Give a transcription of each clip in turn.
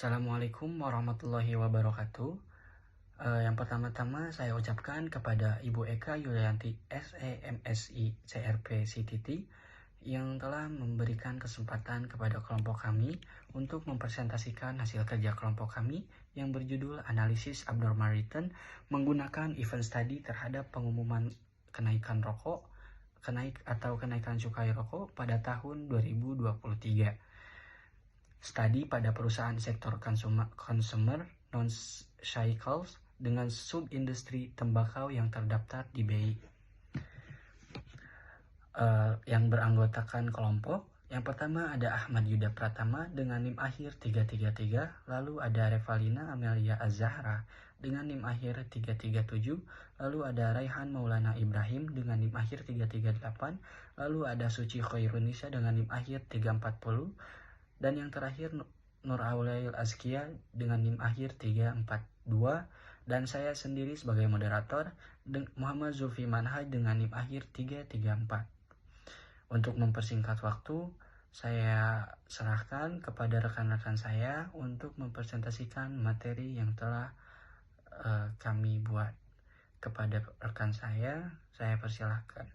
Assalamualaikum warahmatullahi wabarakatuh. Yang pertama-tama saya ucapkan kepada Ibu Eka Yulianti SEMSI CRP CTT yang telah memberikan kesempatan kepada kelompok kami untuk mempresentasikan hasil kerja kelompok kami yang berjudul Analisis Abnormal Return menggunakan event study terhadap pengumuman kenaikan cukai rokok pada tahun 2023. Studi pada perusahaan sektor consumer non-cycles dengan sub-industri tembakau yang terdaftar di BI. Yang beranggotakan kelompok, yang pertama ada Ahmad Yuda Pratama dengan NIM akhir 333, lalu ada Revalina Amelia Az-Zahra dengan NIM akhir 337, lalu ada Raihan Maulana Ibrahim dengan NIM akhir 338, lalu ada Suci Khairunisa dengan NIM akhir 340, dan yang terakhir Nur Aulail Azkia dengan NIM akhir 342, dan saya sendiri sebagai moderator Muhammad Zulfi Manhaj dengan NIM akhir 334. Untuk mempersingkat waktu, saya serahkan kepada rekan-rekan saya untuk mempresentasikan materi yang telah kami buat. Kepada rekan saya persilahkan.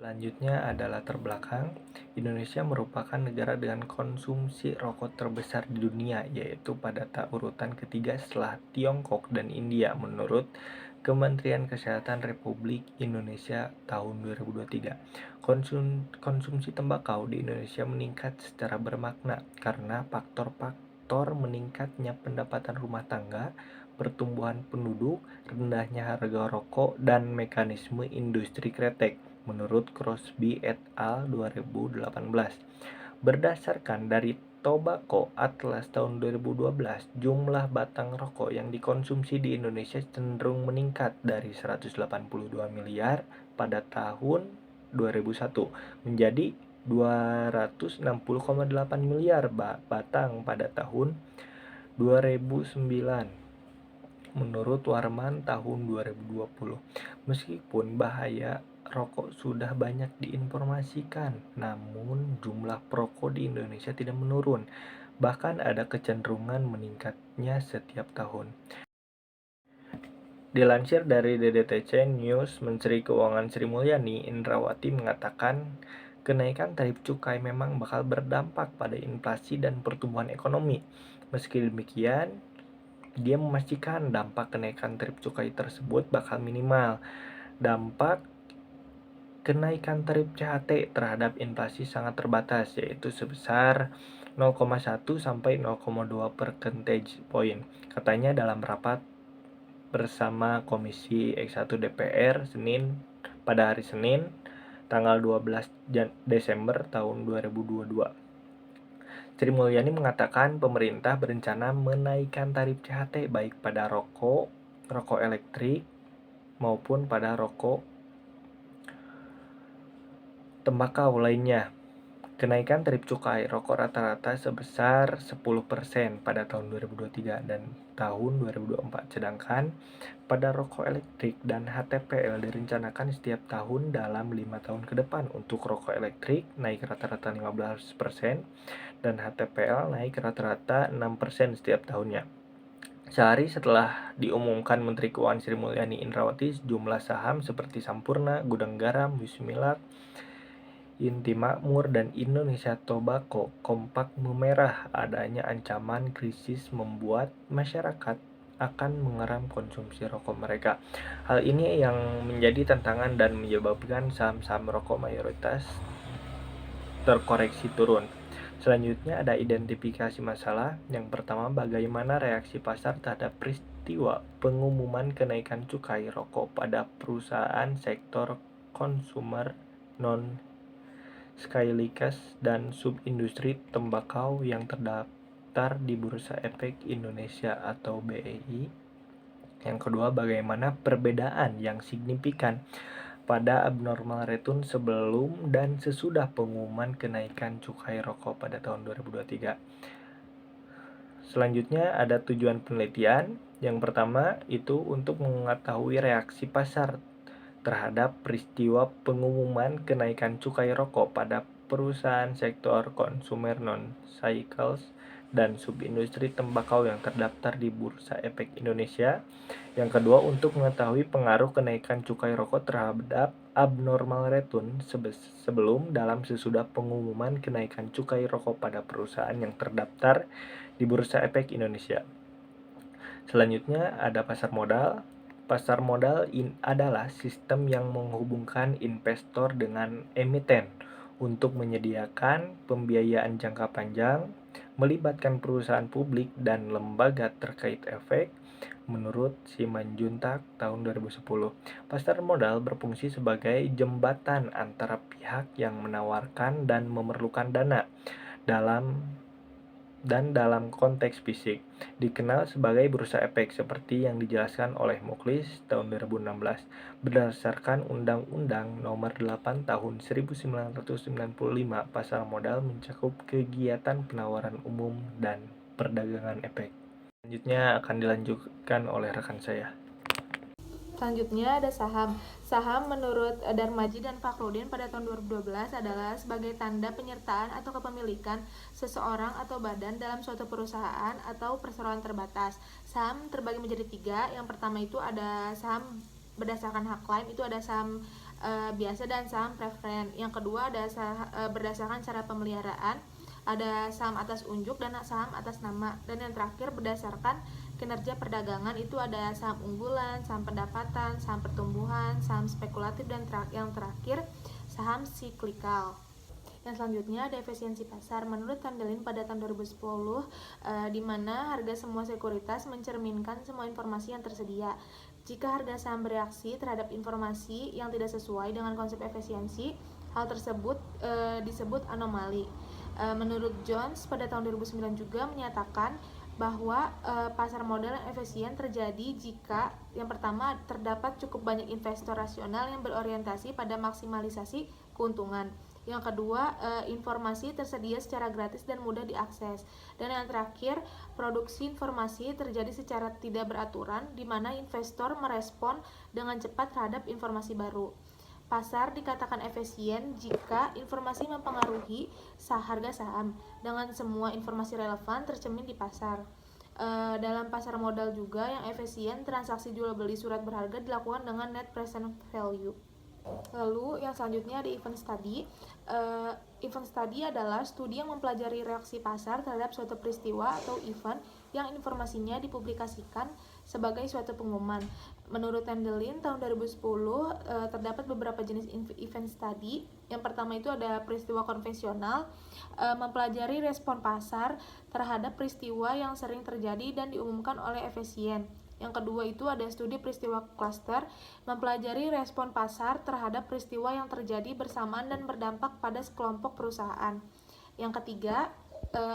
Selanjutnya adalah latar belakang. Indonesia merupakan negara dengan konsumsi rokok terbesar di dunia, yaitu pada urutan ketiga setelah Tiongkok dan India menurut Kementerian Kesehatan Republik Indonesia tahun 2023. Konsumsi tembakau di Indonesia meningkat secara bermakna karena faktor-faktor meningkatnya pendapatan rumah tangga, pertumbuhan penduduk, rendahnya harga rokok, dan mekanisme industri kretek, menurut Crosby et al. 2018. Berdasarkan dari Tobacco Atlas tahun 2012, jumlah batang rokok yang dikonsumsi di Indonesia cenderung meningkat dari 182 miliar pada tahun 2001 menjadi 260,8 miliar batang pada tahun 2009 menurut Warman tahun 2020. Meskipun bahaya rokok sudah banyak diinformasikan, namun jumlah perokok di Indonesia tidak menurun, bahkan ada kecenderungan meningkatnya setiap tahun. Dilansir dari DDTC News, Menteri Keuangan Sri Mulyani Indrawati mengatakan kenaikan tarif cukai memang bakal berdampak pada inflasi dan pertumbuhan ekonomi. Meski demikian, dia memastikan dampak kenaikan tarif cukai tersebut bakal minimal. Dampak kenaikan tarif CHT terhadap inflasi sangat terbatas, yaitu sebesar 0,1 sampai 0,2 percentage point, katanya dalam rapat bersama Komisi X1 DPR pada hari Senin, tanggal 12 Desember tahun 2022. Sri Mulyani mengatakan pemerintah berencana menaikkan tarif CHT baik pada rokok elektrik, maupun pada rokok tembakau lainnya. Kenaikan tarif cukai rokok rata-rata sebesar 10% pada tahun 2023 dan tahun 2024, sedangkan pada rokok elektrik dan HTPL direncanakan setiap tahun dalam 5 tahun ke depan. Untuk rokok elektrik naik rata-rata 15% dan HTPL naik rata-rata 6% setiap tahunnya. Sehari setelah diumumkan Menteri Keuangan Sri Mulyani Indrawati, sejumlah saham seperti Sampurna, Gudang Garam, Wismilak, Inti Makmur, dan Indonesia Tobacco kompak memerah. Adanya ancaman krisis membuat masyarakat akan mengeram konsumsi rokok mereka. Hal ini yang menjadi tantangan dan menyebabkan saham-saham rokok mayoritas terkoreksi turun. Selanjutnya ada identifikasi masalah. Yang pertama, bagaimana reaksi pasar terhadap peristiwa pengumuman kenaikan cukai rokok pada perusahaan sektor konsumer non-cyclical dan subindustri tembakau yang terdaftar di Bursa Efek Indonesia atau BEI. Yang kedua, bagaimana perbedaan yang signifikan pada abnormal return sebelum dan sesudah pengumuman kenaikan cukai rokok pada tahun 2023. Selanjutnya ada tujuan penelitian. Yang pertama itu untuk mengetahui reaksi pasar terhadap peristiwa pengumuman kenaikan cukai rokok pada perusahaan sektor konsumer non-cycles dan subindustri tembakau yang terdaftar di Bursa Efek Indonesia. Yang kedua, untuk mengetahui pengaruh kenaikan cukai rokok terhadap abnormal return sebelum, dalam, sesudah pengumuman kenaikan cukai rokok pada perusahaan yang terdaftar di Bursa Efek Indonesia. Selanjutnya ada pasar modal. Pasar modal adalah sistem yang menghubungkan investor dengan emiten untuk menyediakan pembiayaan jangka panjang, melibatkan perusahaan publik dan lembaga terkait efek. Menurut Simanjuntak tahun 2010, pasar modal berfungsi sebagai jembatan antara pihak yang menawarkan dan memerlukan dana dalam konteks fisik, dikenal sebagai bursa efek seperti yang dijelaskan oleh Muklis tahun 2016 berdasarkan Undang-Undang Nomor 8 Tahun 1995. Pasar modal mencakup kegiatan penawaran umum dan perdagangan efek. Selanjutnya akan dilanjutkan oleh rekan saya. Selanjutnya ada saham. Saham menurut Darmaji dan Fakhrudin pada tahun 2012 adalah sebagai tanda penyertaan atau kepemilikan seseorang atau badan dalam suatu perusahaan atau perseroan terbatas. Saham terbagi menjadi 3. Yang pertama itu ada saham berdasarkan hak klaim, itu ada saham biasa dan saham preferen. Yang kedua ada berdasarkan cara pemeliharaan, ada saham atas unjuk dan saham atas nama. Dan yang terakhir berdasarkan kinerja perdagangan, itu ada saham unggulan, saham pendapatan, saham pertumbuhan, saham spekulatif, dan yang terakhir saham siklikal. Yang selanjutnya ada efisiensi pasar. Menurut Tandelin pada tahun 2010, di mana harga semua sekuritas mencerminkan semua informasi yang tersedia. Jika harga saham bereaksi terhadap informasi yang tidak sesuai dengan konsep efisiensi, hal tersebut disebut anomali. Menurut Jones pada tahun 2009 juga menyatakan bahwa pasar modal yang efisien terjadi jika yang pertama terdapat cukup banyak investor rasional yang berorientasi pada maksimalisasi keuntungan. Yang kedua, informasi tersedia secara gratis dan mudah diakses. Dan yang terakhir, produksi informasi terjadi secara tidak beraturan di mana investor merespon dengan cepat terhadap informasi baru. Pasar dikatakan efisien jika informasi mempengaruhi harga saham dengan semua informasi relevan tercermin di pasar. Dalam pasar modal juga yang efisien, transaksi jual beli surat berharga dilakukan dengan net present value. Lalu yang selanjutnya ada event study. Event study adalah studi yang mempelajari reaksi pasar terhadap suatu peristiwa atau event yang informasinya dipublikasikan sebagai suatu pengumuman. Menurut Tandelin tahun 2010 terdapat beberapa jenis event study. Yang pertama itu ada peristiwa konvensional, mempelajari respon pasar terhadap peristiwa yang sering terjadi dan diumumkan oleh efisien. Yang kedua itu ada studi peristiwa cluster, mempelajari respon pasar terhadap peristiwa yang terjadi bersamaan dan berdampak pada sekelompok perusahaan. Yang ketiga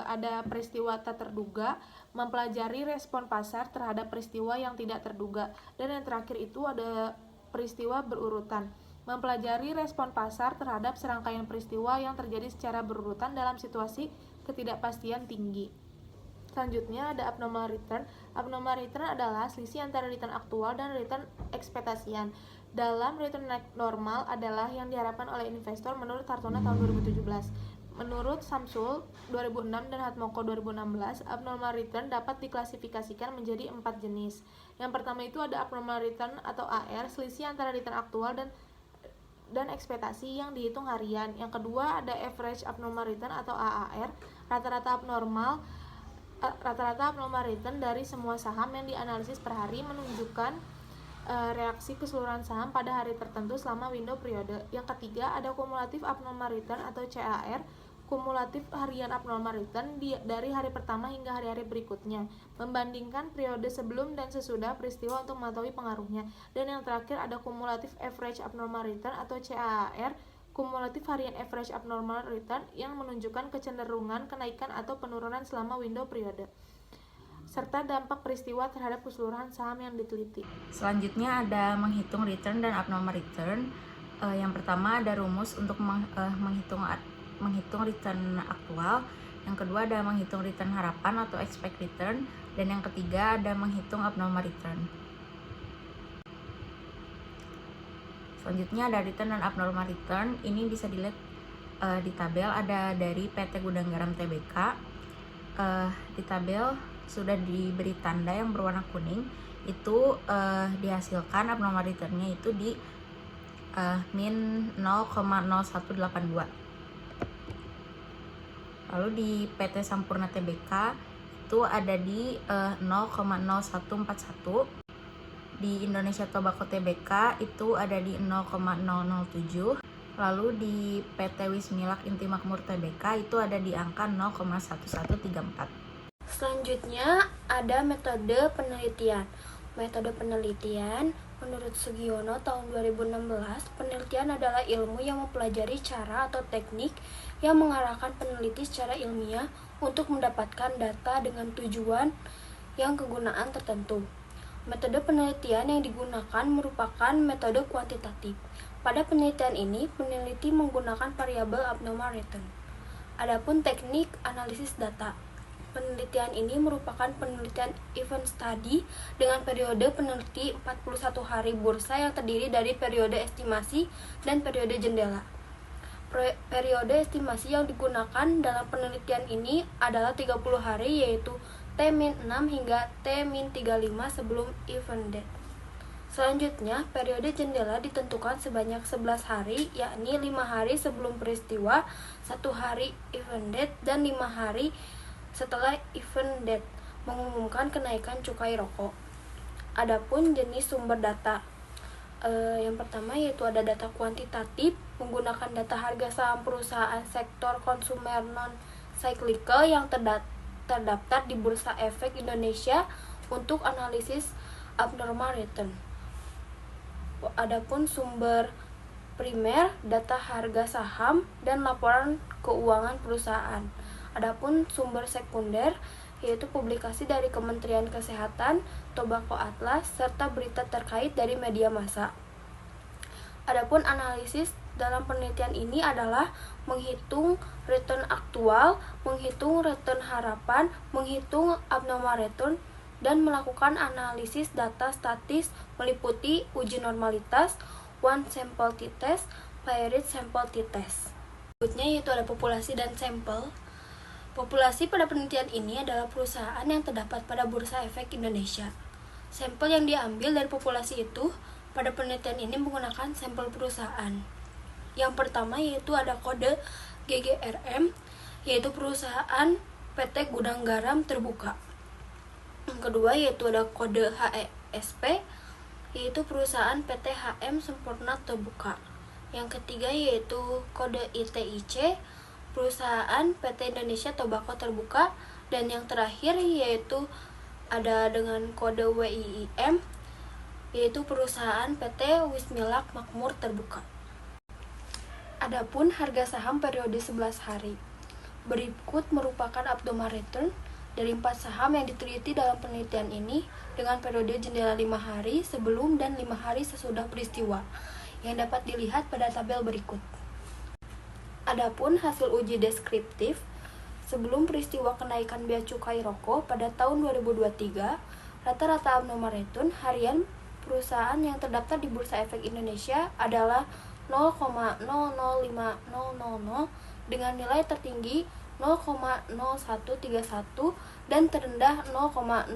ada peristiwa tak terduga, mempelajari respon pasar terhadap peristiwa yang tidak terduga. Dan yang terakhir itu ada peristiwa berurutan, mempelajari respon pasar terhadap serangkaian peristiwa yang terjadi secara berurutan dalam situasi ketidakpastian tinggi. Selanjutnya ada abnormal return. Abnormal return adalah selisih antara return aktual dan return ekspektasian. Dalam return normal adalah yang diharapkan oleh investor menurut Hartono tahun 2017. Menurut Samsul 2006 dan Hatmoko 2016, abnormal return dapat diklasifikasikan menjadi 4 jenis. Yang pertama itu ada abnormal return atau AR, selisih antara return aktual dan ekspektasi yang dihitung harian. Yang kedua ada average abnormal return atau AAR, rata-rata abnormal return dari semua saham yang dianalisis per hari, menunjukkan reaksi keseluruhan saham pada hari tertentu selama window periode. Yang ketiga ada kumulatif abnormal return atau CAR, kumulatif harian abnormal return dari hari pertama hingga hari-hari berikutnya, membandingkan periode sebelum dan sesudah peristiwa untuk mengetahui pengaruhnya. Dan yang terakhir ada kumulatif average abnormal return atau CAR, kumulatif harian average abnormal return yang menunjukkan kecenderungan kenaikan atau penurunan selama window periode, serta dampak peristiwa terhadap keseluruhan saham yang diteliti. Selanjutnya ada menghitung return dan abnormal return. Yang pertama ada rumus untuk menghitung return aktual. Yang kedua ada menghitung return harapan atau expect return. Dan yang ketiga ada menghitung abnormal return. Selanjutnya ada return dan abnormal return. Ini bisa dilihat di tabel, ada dari PT Gudang Garam Tbk. di tabel sudah diberi tanda yang berwarna kuning, itu dihasilkan abnormal returnnya itu di min 0,0182. Lalu di PT Sampurna Tbk itu ada di 0,0141. Di Indonesia Tobacco Tbk itu ada di 0,007. Lalu di PT Wismilak Inti Makmur Tbk itu ada di angka 0,1134. Selanjutnya ada metode penelitian. Metode penelitian menurut Sugiono tahun 2016, penelitian adalah ilmu yang mempelajari cara atau teknik yang mengarahkan peneliti secara ilmiah untuk mendapatkan data dengan tujuan yang kegunaan tertentu. Metode penelitian yang digunakan merupakan metode kuantitatif. Pada penelitian ini, peneliti menggunakan variabel abnormal return. Adapun teknik analisis data. Penelitian ini merupakan penelitian event study dengan periode peneliti 41 hari bursa yang terdiri dari periode estimasi dan periode jendela. Periode estimasi yang digunakan dalam penelitian ini adalah 30 hari, yaitu T-6 hingga T-35 sebelum event date. Selanjutnya, periode jendela ditentukan sebanyak 11 hari, yakni 5 hari sebelum peristiwa, 1 hari event date, dan 5 hari setelah event date mengumumkan kenaikan cukai rokok. Adapun jenis sumber data, yang pertama yaitu ada data kuantitatif menggunakan data harga saham perusahaan sektor konsumer non-cyclical yang terdaftar di Bursa Efek Indonesia untuk analisis abnormal return. Adapun sumber primer, data harga saham dan laporan keuangan perusahaan. Adapun sumber sekunder yaitu publikasi dari Kementerian Kesehatan, Tobacco Atlas, serta berita terkait dari media massa. Adapun analisis dalam penelitian ini adalah menghitung return aktual, menghitung return harapan, menghitung abnormal return, dan melakukan analisis data statis meliputi uji normalitas, one sample t-test, varied sample t-test. Berikutnya yaitu ada populasi dan sampel. Populasi pada penelitian ini adalah perusahaan yang terdapat pada Bursa Efek Indonesia. Sampel yang diambil dari populasi itu pada penelitian ini menggunakan sampel perusahaan. Yang pertama yaitu ada kode GGRM, yaitu perusahaan PT Gudang Garam Terbuka. Yang kedua yaitu ada kode HESP, yaitu perusahaan PT HM Sempurna Terbuka. Yang ketiga yaitu kode ITIC, perusahaan PT Indonesia Tobacco Terbuka. Dan yang terakhir yaitu ada dengan kode WIIM, yaitu perusahaan PT Wismilak Makmur Terbuka. Adapun harga saham periode 11 hari. Berikut merupakan abnormal return dari 4 saham yang diteliti dalam penelitian ini dengan periode jendela 5 hari sebelum dan 5 hari sesudah peristiwa yang dapat dilihat pada tabel berikut. Adapun hasil uji deskriptif sebelum peristiwa kenaikan bea cukai rokok pada tahun 2023, rata-rata abnormal return harian perusahaan yang terdaftar di Bursa Efek Indonesia adalah 0,005000 dengan nilai tertinggi 0,0131 dan terendah 0,00000.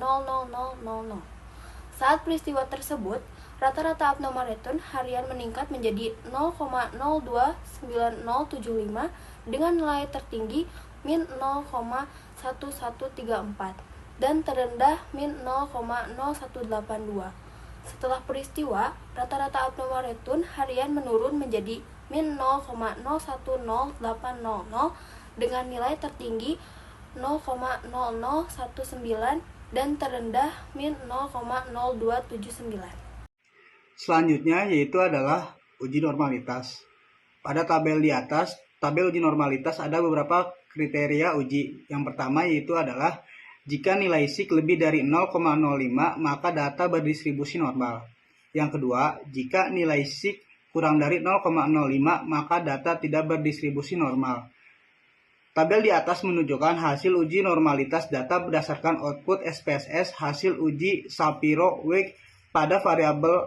Saat peristiwa tersebut, rata-rata abnormal return harian meningkat menjadi 0,029075 dengan nilai tertinggi min 0,1134 dan terendah min 0,0182. Setelah peristiwa, rata-rata abnormal return harian menurun menjadi min 0,010800 dengan nilai tertinggi 0,0019 dan terendah min 0,0279. Selanjutnya yaitu adalah uji normalitas. Pada tabel di atas, tabel uji normalitas ada beberapa kriteria uji. Yang pertama yaitu adalah jika nilai SIK lebih dari 0,05 maka data berdistribusi normal. Yang kedua, jika nilai SIK kurang dari 0,05 maka data tidak berdistribusi normal. Tabel di atas menunjukkan hasil uji normalitas data berdasarkan output SPSS hasil uji Shapiro-Wilk pada variabel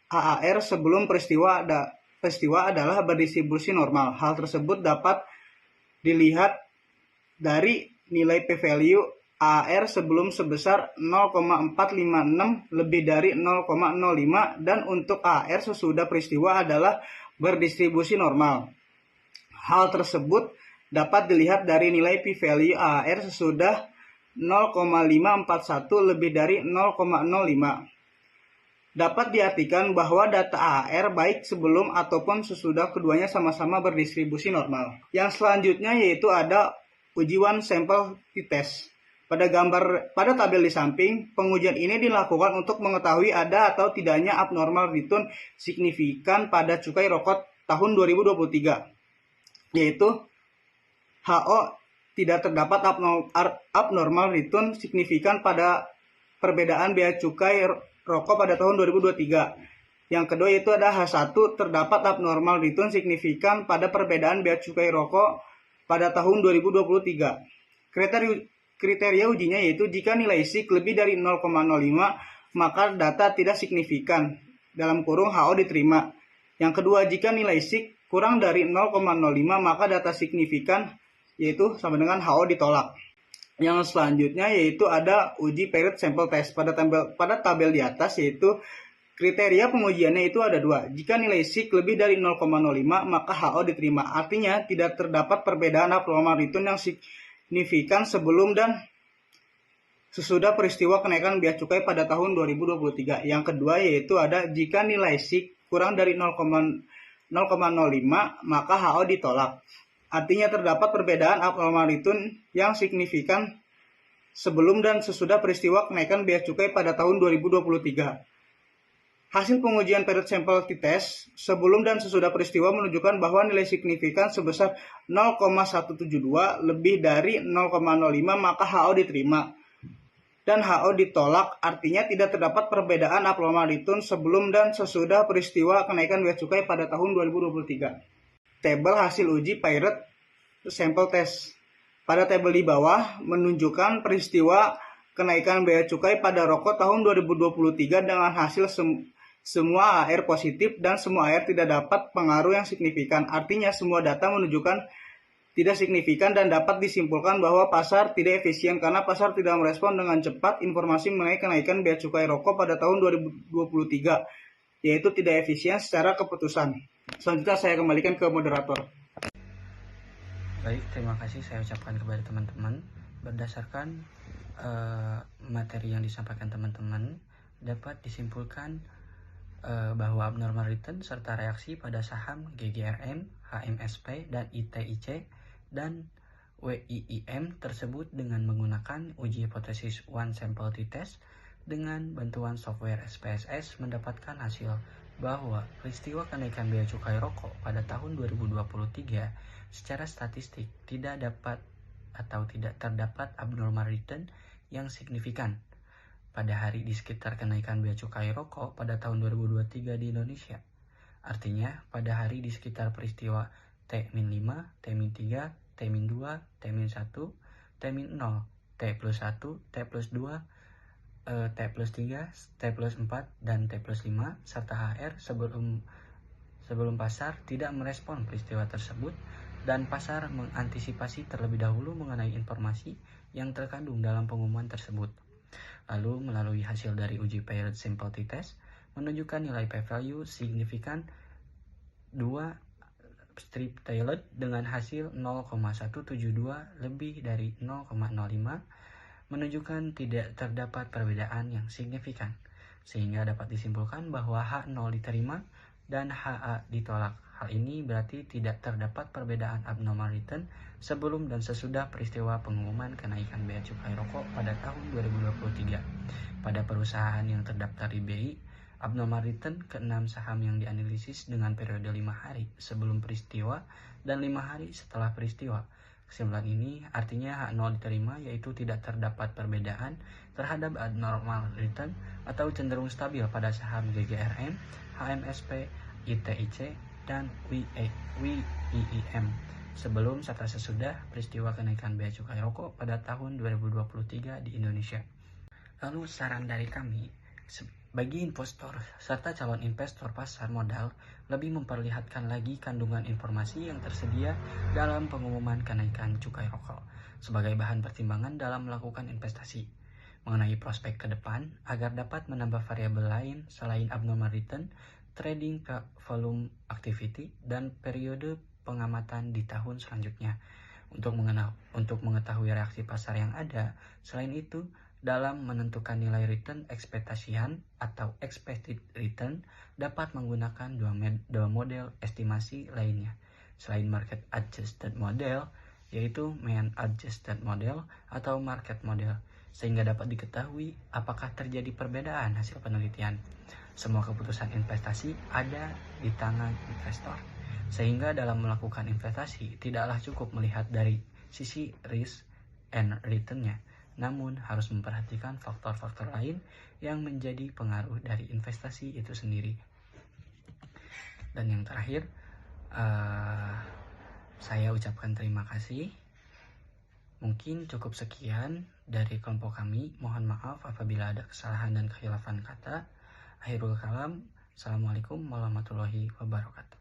AAR sebelum peristiwa adalah berdistribusi normal. Hal tersebut dapat dilihat dari nilai p-value AAR sebelum sebesar 0,456 lebih dari 0,05 dan untuk AAR sesudah peristiwa adalah berdistribusi normal. Hal tersebut dapat dilihat dari nilai p-value AAR sesudah 0,541 lebih dari 0,05. Dapat diartikan bahwa data AAR baik sebelum ataupun sesudah keduanya sama-sama berdistribusi normal. Yang selanjutnya yaitu ada uji one sample t-test. Pada tabel di samping, pengujian ini dilakukan untuk mengetahui ada atau tidaknya abnormal return signifikan pada cukai rokok tahun 2023, yaitu HO tidak terdapat abnormal return signifikan pada perbedaan bea cukai rokok pada tahun 2023. Yang kedua yaitu ada H1 terdapat abnormal return signifikan pada perbedaan bea cukai rokok pada tahun 2023. Kriteria ujinya yaitu jika nilai SIK lebih dari 0,05 maka data tidak signifikan dalam kurung HO diterima. Yang kedua jika nilai SIK kurang dari 0,05 maka data signifikan yaitu sama dengan HO ditolak. Yang selanjutnya yaitu ada uji paired sample test. Pada tabel di atas yaitu kriteria pengujiannya itu ada dua. Jika nilai SIK lebih dari 0,05 maka HO diterima. Artinya tidak terdapat perbedaan abnormal return yang signifikan sebelum dan sesudah peristiwa kenaikan bea cukai pada tahun 2023. Yang kedua yaitu ada jika nilai SIK kurang dari 0,05 maka HO ditolak. Artinya terdapat perbedaan abnormal return yang signifikan sebelum dan sesudah peristiwa kenaikan bea cukai pada tahun 2023. Hasil pengujian paired sample t-test sebelum dan sesudah peristiwa menunjukkan bahwa nilai signifikan sebesar 0,172 lebih dari 0,05 maka HO diterima. Dan HO ditolak artinya tidak terdapat perbedaan abnormal return sebelum dan sesudah peristiwa kenaikan bea cukai pada tahun 2023. Tabel hasil uji paired sample test. Pada tabel di bawah menunjukkan peristiwa kenaikan bea cukai pada rokok tahun 2023 dengan hasil semua AR positif dan semua AR tidak dapat pengaruh yang signifikan. Artinya semua data menunjukkan tidak signifikan dan dapat disimpulkan bahwa pasar tidak efisien karena pasar tidak merespon dengan cepat informasi mengenai kenaikan bea cukai rokok pada tahun 2023, yaitu tidak efisien secara keputusan. Selanjutnya saya kembalikan ke moderator. Baik, terima kasih saya ucapkan kepada teman-teman. Berdasarkan materi yang disampaikan teman-teman, dapat disimpulkan bahwa abnormal return serta reaksi pada saham GGRM, HMSP, dan ITIC dan WIIM tersebut dengan menggunakan uji hipotesis one sample t-test dengan bantuan software SPSS mendapatkan hasil bahwa peristiwa kenaikan bea cukai rokok pada tahun 2023 secara statistik tidak terdapat abnormal return yang signifikan pada hari di sekitar kenaikan bea cukai rokok pada tahun 2023 di Indonesia. Artinya, pada hari di sekitar peristiwa T-5, T-3, T-2, T-1, T-0, T+1, T+2, T+3, T+4, dan T+5, serta HR sebelum pasar tidak merespon peristiwa tersebut dan pasar mengantisipasi terlebih dahulu mengenai informasi yang terkandung dalam pengumuman tersebut. Lalu melalui hasil dari uji paired sample t-test menunjukkan nilai p-value signifikan 2 strip tailored dengan hasil 0,172 lebih dari 0,05 menunjukkan tidak terdapat perbedaan yang signifikan, sehingga dapat disimpulkan bahwa H0 diterima dan HA ditolak. Hal ini berarti tidak terdapat perbedaan abnormal return sebelum dan sesudah peristiwa pengumuman kenaikan bea cukai rokok pada tahun 2023. Pada perusahaan yang terdaftar di BI, abnormal return ke-6 saham yang dianalisis dengan periode 5 hari sebelum peristiwa dan 5 hari setelah peristiwa. Kesimpulan ini artinya H0 diterima, yaitu tidak terdapat perbedaan terhadap abnormal return atau cenderung stabil pada saham GGRM, HMSP, ITIC, dan WIIM sebelum serta sesudah peristiwa kenaikan bea cukai rokok pada tahun 2023 di Indonesia. Lalu saran dari kami, Bagi investor serta calon investor pasar modal, lebih memperlihatkan lagi kandungan informasi yang tersedia dalam pengumuman kenaikan cukai rokok sebagai bahan pertimbangan dalam melakukan investasi mengenai prospek ke depan agar dapat menambah variabel lain selain abnormal return, trading volume activity, dan periode pengamatan di tahun selanjutnya. Untuk mengetahui reaksi pasar yang ada, selain itu, dalam menentukan nilai return ekspektasian atau expected return dapat menggunakan dua model estimasi lainnya selain market adjusted model, yaitu mean adjusted model atau market model, sehingga dapat diketahui apakah terjadi perbedaan hasil penelitian. Semua keputusan investasi ada di tangan investor, sehingga dalam melakukan investasi tidaklah cukup melihat dari sisi risk and return-nya, namun harus memperhatikan faktor-faktor lain yang menjadi pengaruh dari investasi itu sendiri. Dan yang terakhir, saya ucapkan terima kasih. Mungkin cukup sekian dari kelompok kami. Mohon maaf apabila ada kesalahan dan kekhilafan kata. Akhirul kalam. Assalamualaikum warahmatullahi wabarakatuh.